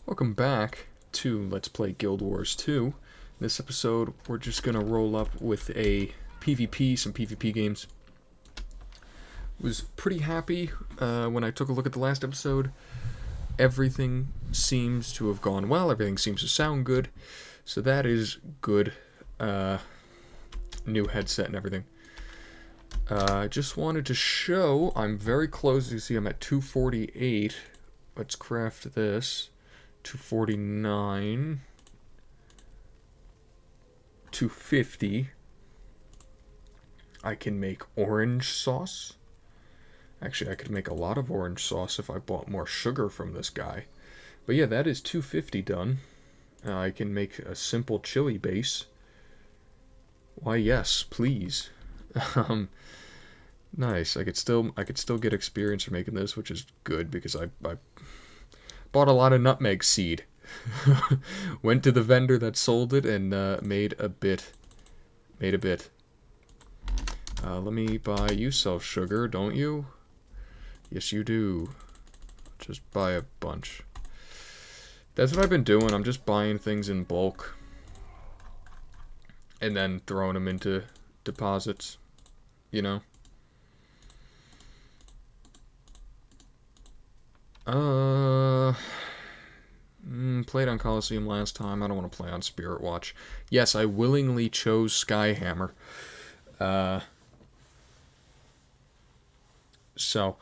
Welcome back to Let's Play Guild Wars 2. In this episode, we're just going to roll up with some PvP games. Was pretty happy when I took a look at the last episode. Everything seems to have gone well, everything seems to sound good, so that is good. New headset and everything. I just wanted to show, I'm very close, you see I'm at 248. Let's craft this. 249, 250. I can make orange sauce. Actually, I could make a lot of orange sauce if I bought more sugar from this guy. But yeah, that is 250 done. I can make a simple chili base. Why, yes, please. Nice. I could still get experience for making this, which is good because I bought a lot of nutmeg seed. Went to the vendor that sold it and made a bit. Let me buy. You sell sugar, don't you? Yes, you do. Just buy a bunch. That's what I've been doing. I'm just buying things in bulk and then throwing them into deposits, you know? Played on Coliseum last time. I don't want to play on Spirit Watch. Yes, I willingly chose Skyhammer. So,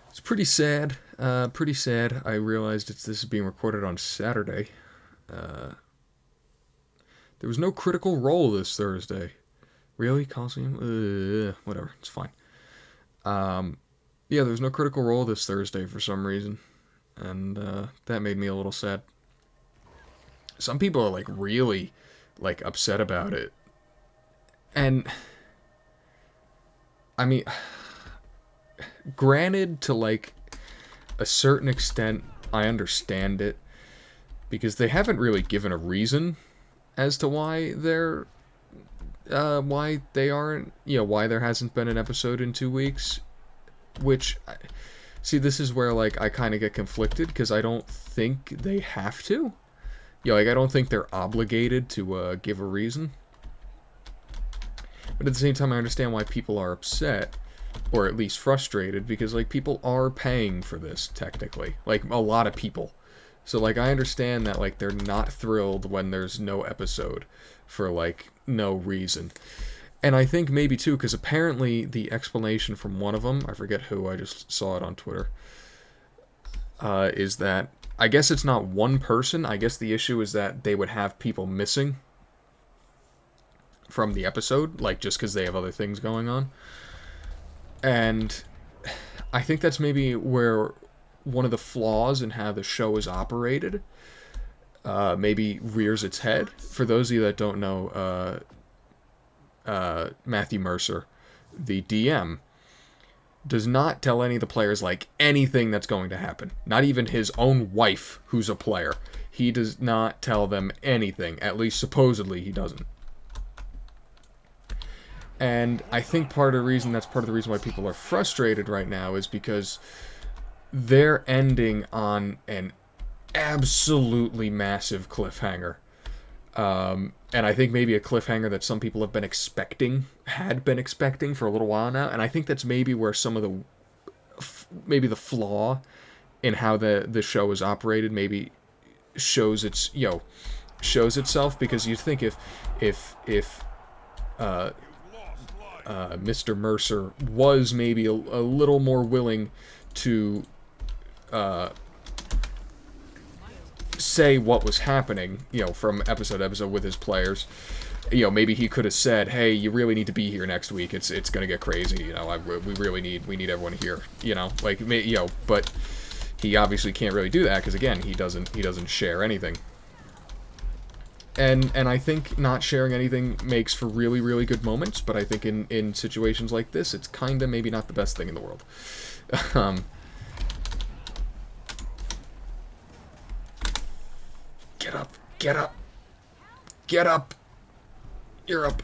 it's pretty sad. I realized this is being recorded on Saturday. There was no Critical Role this Thursday. Really? Coliseum? Whatever. It's fine. Yeah, there was no Critical Role this Thursday for some reason. And that made me a little sad. Some people are, like, really, like, upset about it. And, I mean, granted, to, like, a certain extent, I understand it. Because they haven't really given a reason as to why why they aren't, why there hasn't been an episode in 2 weeks. Which, see, this is where, like, I kind of get conflicted, because I don't think they have to. I don't think they're obligated to give a reason. But at the same time, I understand why people are upset, or at least frustrated, because, like, people are paying for this, technically. Like, a lot of people. So, like, I understand that, like, they're not thrilled when there's no episode for, like, no reason. And I think maybe, too, because apparently the explanation from one of them, I forget who, I just saw it on Twitter, is that, I guess it's not one person, I guess the issue is that they would have people missing from the episode, like, just because they have other things going on. And I think that's maybe where one of the flaws in how the show is operated maybe rears its head. For those of you that don't know, Matthew Mercer, the DM, does not tell any of the players, like, anything that's going to happen. Not even his own wife, who's a player. He does not tell them anything. At least, supposedly, he doesn't. And I think that's part of the reason why people are frustrated right now is because they're ending on an absolutely massive cliffhanger. And I think maybe a cliffhanger that some people had been expecting for a little while now. And I think that's maybe where some of the flaw in how the show is operated maybe shows itself, because you think if Mr. Mercer was maybe a little more willing to say what was happening, from episode to episode with his players, maybe he could have said, hey, you really need to be here next week, it's gonna get crazy, we need everyone here, but he obviously can't really do that, because again, he doesn't share anything. And I think not sharing anything makes for really, really good moments, but I think in situations like this, it's kinda maybe not the best thing in the world. Get up! You're up!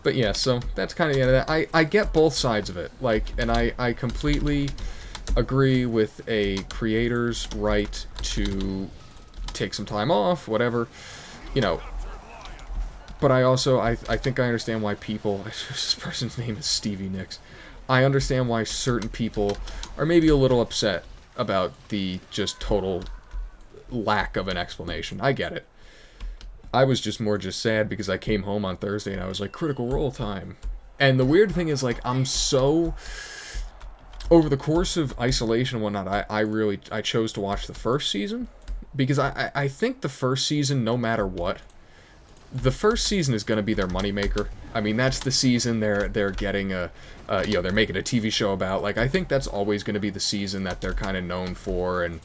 But yeah, so that's kind of the end of that. I get both sides of it, like, and I completely agree with a creator's right to take some time off, whatever, you know. But I think I understand why people, this person's name is Stevie Nicks. I understand why certain people are maybe a little upset about the just total lack of an explanation. I get it. I was just sad because I came home on Thursday and I was like, Critical Role time. And the weird thing is, like, I'm so... Over the course of isolation and whatnot, I chose to watch the first season. Because I think the first season, no matter what, the first season is going to be their moneymaker. I mean, that's the season they're getting they're making a TV show about. Like, I think that's always going to be the season that they're kind of known for, and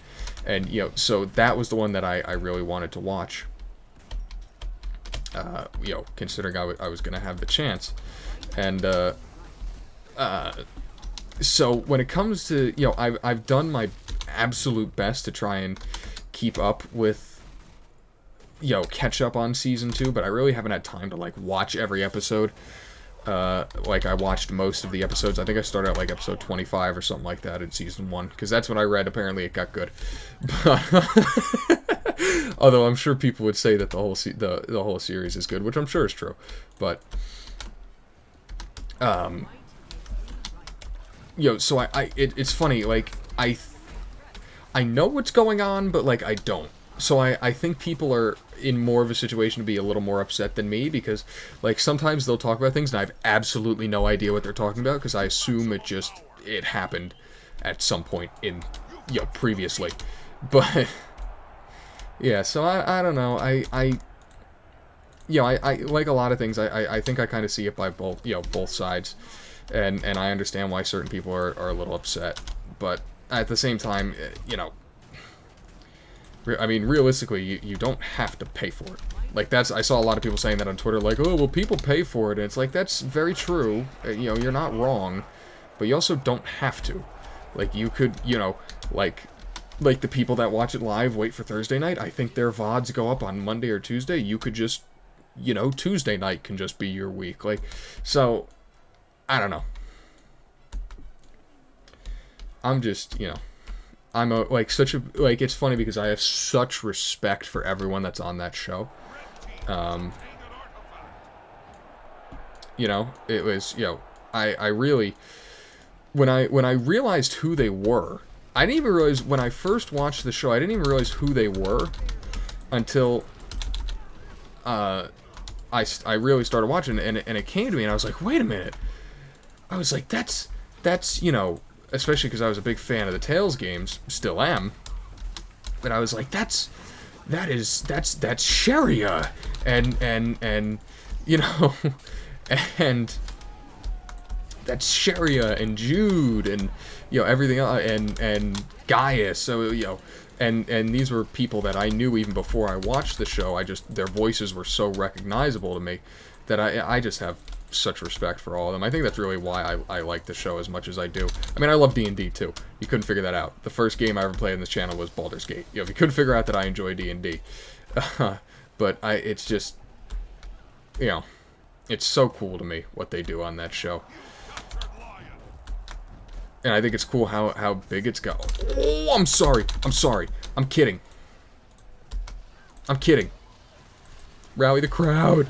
so that was the one that I really wanted to watch. Considering I was going to have the chance, and so when it comes to, I've done my absolute best to try and keep up with, catch up on season 2, but I really haven't had time to, like, watch every episode. Like, I watched most of the episodes. I think I started at, like, episode 25 or something like that in season 1, because that's when I read. Apparently it got good. But, although I'm sure people would say that the whole series is good, which I'm sure is true. But, so it's funny, like, I know what's going on, but, like, I don't. So I think people are in more of a situation to be a little more upset than me, because, like, sometimes they'll talk about things and I have absolutely no idea what they're talking about, because I assume it happened at some point in, previously. But, yeah, so I don't know, I like a lot of things, I think I kind of see it by both sides, and I understand why certain people are a little upset, but at the same time, I mean, realistically, you don't have to pay for it. Like, I saw a lot of people saying that on Twitter, like, oh, well, people pay for it, and it's like, that's very true, you're not wrong, but you also don't have to. Like, you could, like the people that watch it live wait for Thursday night, I think their VODs go up on Monday or Tuesday, you could just, Tuesday night can just be your week, like, so, I don't know. I'm just, I'm it's funny because I have such respect for everyone that's on that show. It was, I really, when I realized who they were, I didn't even realize, when I first watched the show, I didn't even realize who they were until, I really started watching, and it came to me, and I was like, wait a minute. I was like, that's, especially because I was a big fan of the Tales games, still am. But I was like, that's Sharia, and and that's Sharia and Jude and everything else, and Gaius. So and these were people that I knew even before I watched the show. Their voices were so recognizable to me that I just have such respect for all of them. I think that's really why I like the show as much as I do. I mean, I love D&D too. You couldn't figure that out. The first game I ever played on this channel was Baldur's Gate. If you couldn't figure out that I enjoy D&D. But it's just, it's so cool to me what they do on that show. And I think it's cool how big it's got. Oh, I'm sorry. I'm kidding. Rally the crowd.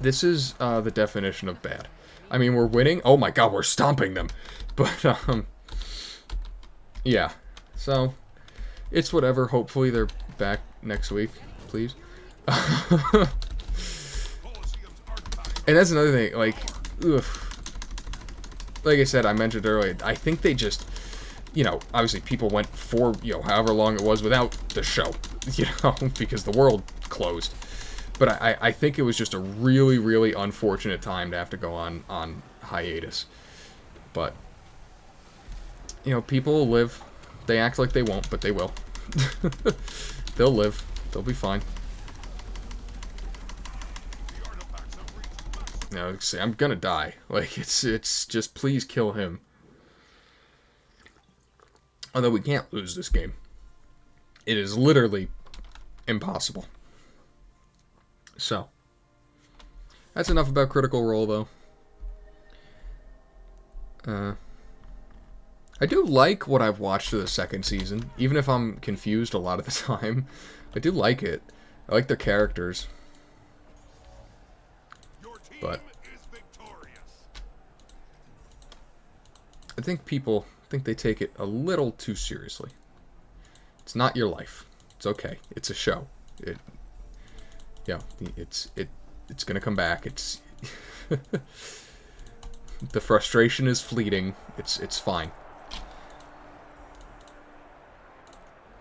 This is the definition of bad. I mean, we're winning. Oh my god, we're stomping them. But, yeah. So, it's whatever. Hopefully they're back next week, please. And that's another thing, like, ugh. Like I said, I mentioned earlier, I think they just, obviously people went for, however long it was without the show, because the world closed. But I think it was just a really, really unfortunate time to have to go on hiatus. But, people will live. They act like they won't, but they will. They'll live. They'll be fine. I'm gonna die. Like, it's just, please kill him. Although we can't lose this game. It is literally impossible. So, that's enough about Critical Role, though. I do like what I've watched of the second season, even if I'm confused a lot of the time. I do like it. I like their characters. But I think people think they take it a little too seriously. It's not your life. It's okay. It's a show. It's gonna come back. It's the frustration is fleeting. It's fine.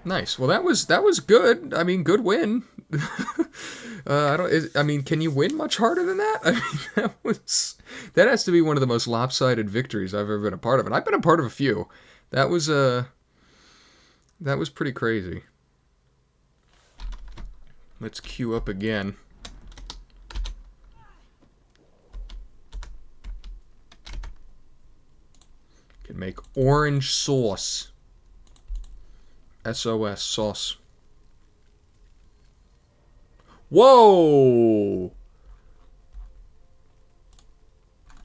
Nice. Well, that was good. I mean, good win. I mean, can you win much harder than that? I mean, that has to be one of the most lopsided victories I've ever been a part of, and I've been a part of a few. That was pretty crazy. Let's queue up again. Can make orange sauce. SOS sauce. Whoa!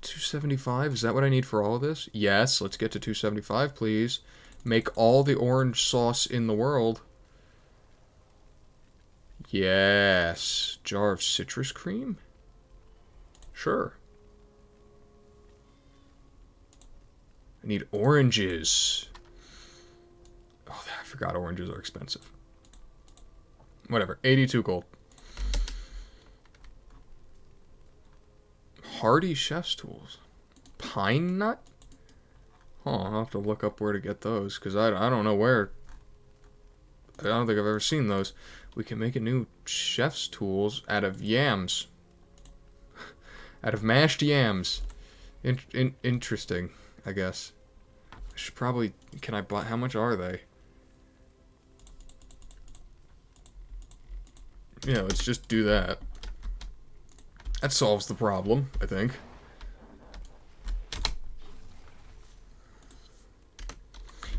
275? Is that what I need for all of this? Yes, let's get to 275, please. Make all the orange sauce in the world. Yes. Jar of citrus cream? Sure. I need oranges. Oh, I forgot oranges are expensive. Whatever. 82 gold. Hardy Chef's Tools. Pine Nut? Oh, I'll have to look up where to get those, because I don't know where. I don't think I've ever seen those. We can make a new Chef's Tools out of yams. Out of mashed yams. Interesting, I guess. I should probably... Can I buy... How much are they? Yeah, let's just do that. That solves the problem, I think.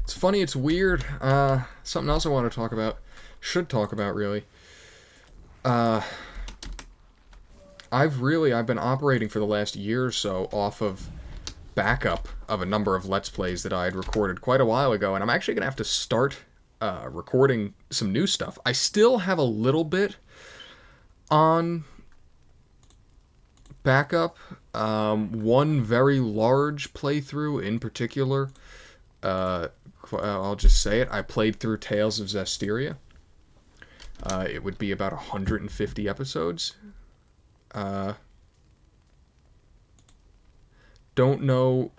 It's funny, it's weird. Something else I want to talk about. Should talk about, really. I've been operating for the last year or so off of backup of a number of Let's Plays that I had recorded quite a while ago, and I'm actually going to have to start recording some new stuff. I still have a little bit on backup. One very large playthrough in particular, I'll just say it, I played through Tales of Zestiria. It would be about 150 episodes. Don't know.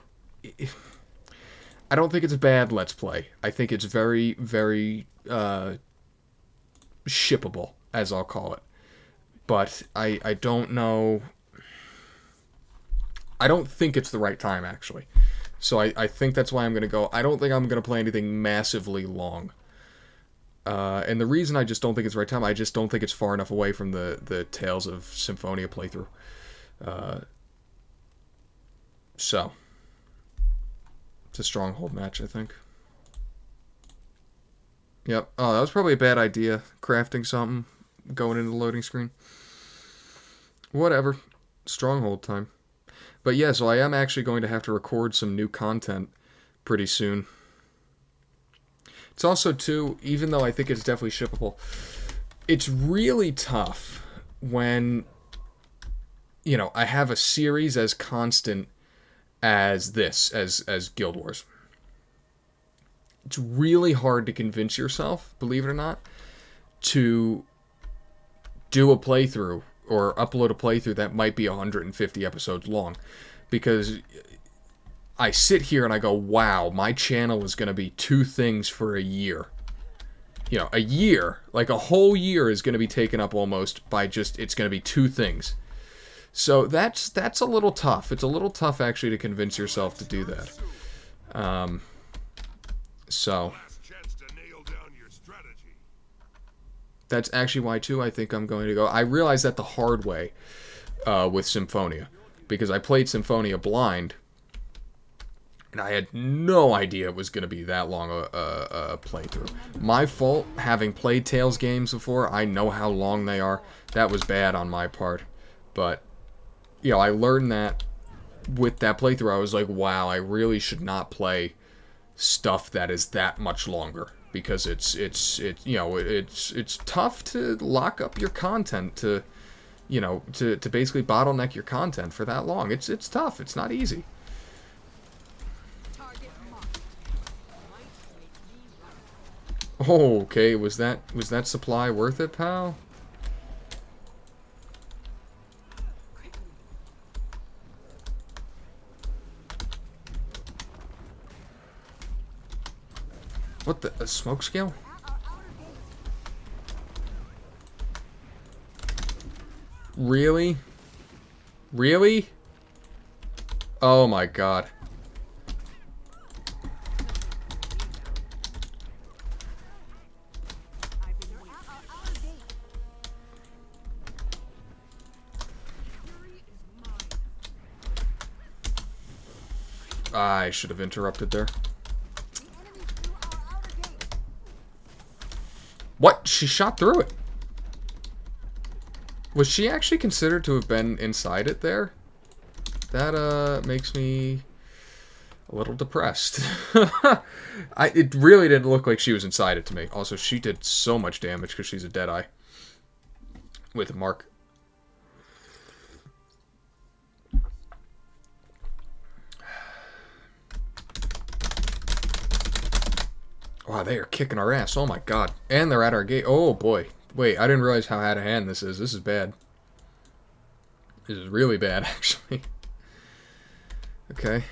I don't think it's a bad Let's Play. I think it's very, very shippable, as I'll call it. But I don't know. I don't think it's the right time, actually. So I think that's why I'm going to go. I don't think I'm going to play anything massively long. And the reason I just don't think it's the right time, I just don't think it's far enough away from the Tales of Symphonia playthrough. So, it's a stronghold match, I think. Yep. Oh, that was probably a bad idea, crafting something, going into the loading screen. Whatever. Stronghold time. But yeah, so I am actually going to have to record some new content pretty soon. It's also, too, even though I think it's definitely shippable, it's really tough when, you know, I have a series as constant as this, as Guild Wars. It's really hard to convince yourself, believe it or not, to do a playthrough or upload a playthrough that might be 150 episodes long. Because I sit here and I go, wow, my channel is going to be 2 things for a year. You know, a year, like a whole year is going to be taken up almost by just, it's going to be 2 things. So that's a little tough. It's a little tough actually to convince yourself to do that. So that's actually why too I think I'm going to go. I realized that the hard way with Symphonia, because I played Symphonia blind, and I had no idea it was going to be that long a playthrough. My fault, having played Tales games before. I know how long they are. That was bad on my part, but you know, I learned that with that playthrough. I was like, wow, I really should not play stuff that is that much longer, because it's tough to lock up your content to to basically bottleneck your content for that long. It's tough. It's not easy. Oh, okay. Was that supply worth it, pal? What the? A smoke scale? Really? Really? Oh my god. I should have interrupted there. What? She shot through it. Was she actually considered to have been inside it there? That, makes me a little depressed. It really didn't look like she was inside it to me. Also, she did so much damage because she's a Deadeye. With a mark. Wow, they are kicking our ass. Oh my god. And they're at our gate. Oh boy. Wait, I didn't realize how out of hand this is. This is bad. This is really bad, actually. Okay.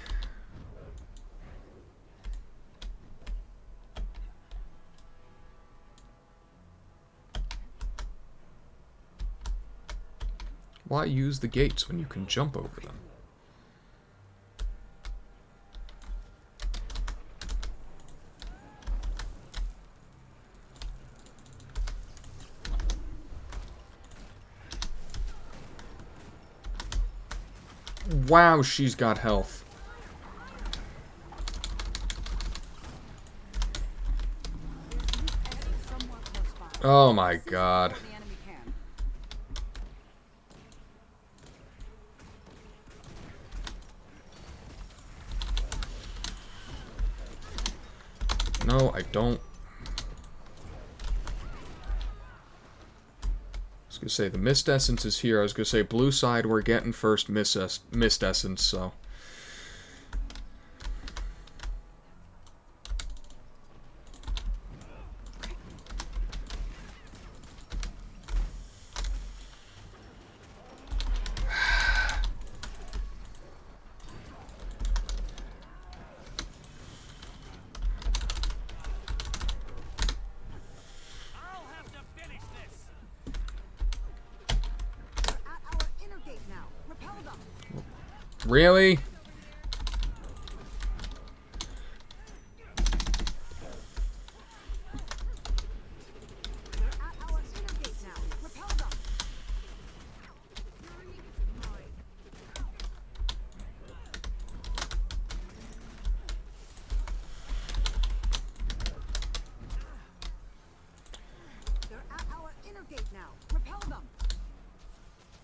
Why use the gates when you can jump over them? Wow, she's got health. Oh my god. No, I don't. I was gonna say the Mist Essence is here. I was gonna say blue side, we're getting first Mist Essence, so. Really?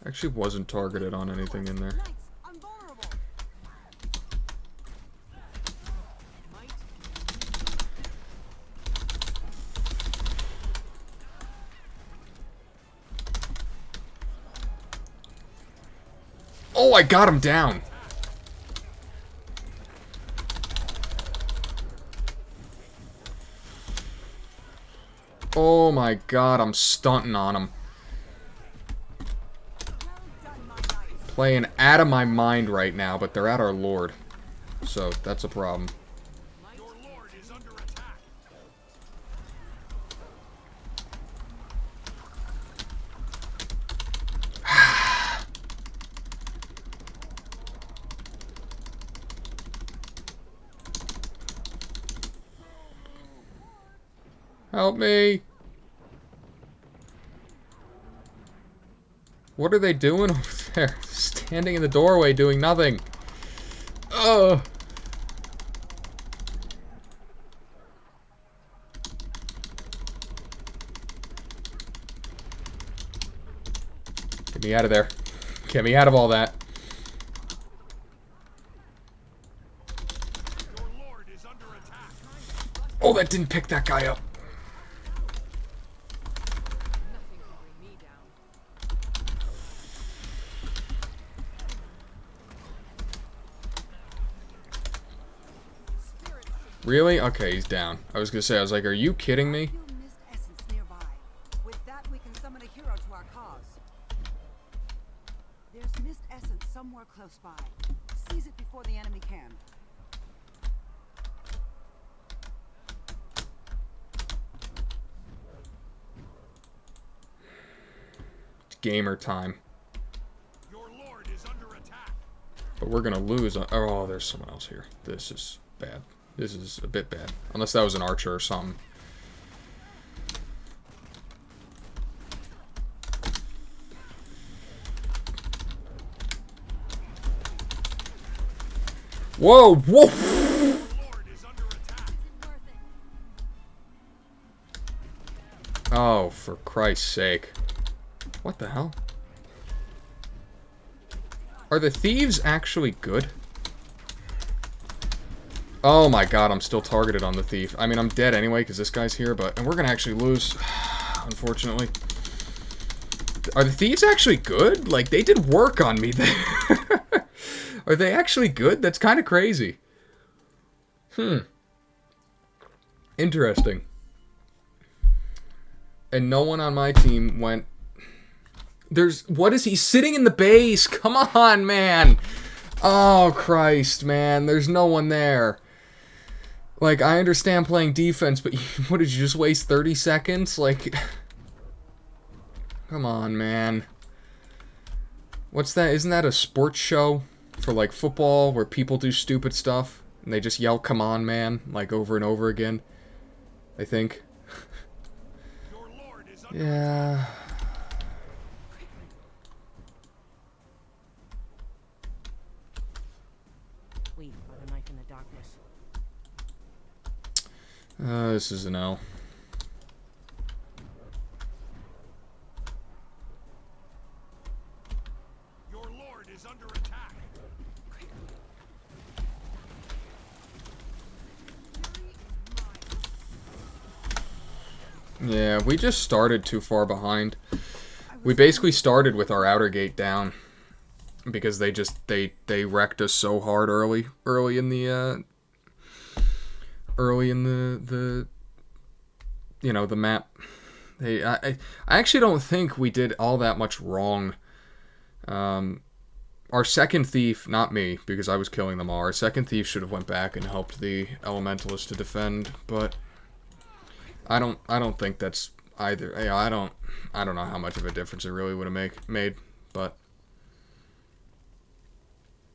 Actually wasn't targeted on anything in there. Oh, I got him down. Oh my god, I'm stunting on him. Playing out of my mind right now, but they're at our Lord. So, that's a problem. Help me! What are they doing over there? Standing in the doorway doing nothing. Ugh! Get me out of there. Get me out of all that. Your lord is under attack. Oh, that didn't pick that guy up. Really? Okay, he's down. I was gonna say, I was like, are you kidding me? With that, we can summon a hero to our cause. There's mist essence somewhere close by. Seize it before the enemy can. It's gamer time. Your lord is under attack. But we're gonna lose. Oh, there's someone else here. This is bad. This is a bit bad. Unless that was an archer or something. Whoa! Whoa! Your lord is under attack. Oh, for Christ's sake. What the hell? Are the thieves actually good? Oh my god, I'm still targeted on the thief. I mean, I'm dead anyway, because this guy's here, but... And we're gonna actually lose, unfortunately. Are the thieves actually good? Like, they did work on me there. Are they actually good? That's kind of crazy. Interesting. And no one on my team went... What is he? Sitting in the base! Come on, man! Oh, Christ, man. There's no one there. Like, I understand playing defense, but what, did you just waste 30 seconds? Like... Come on, man. What's that? Isn't that a sports show for, like, football where people do stupid stuff? And they just yell, come on, man, like, over and over again? I think. Your lord is under Yeah... We are the knife in the darkness. This is an L. Your lord is under attack. Yeah, we just started too far behind. We basically started with our outer gate down. Because they wrecked us so hard early in the you know, the map. I actually don't think we did all that much wrong. Our second thief, not me, because I was killing them all. Our second thief should have went back and helped the elementalists to defend, but I don't think that's either. I don't know how much of a difference it really would have made, but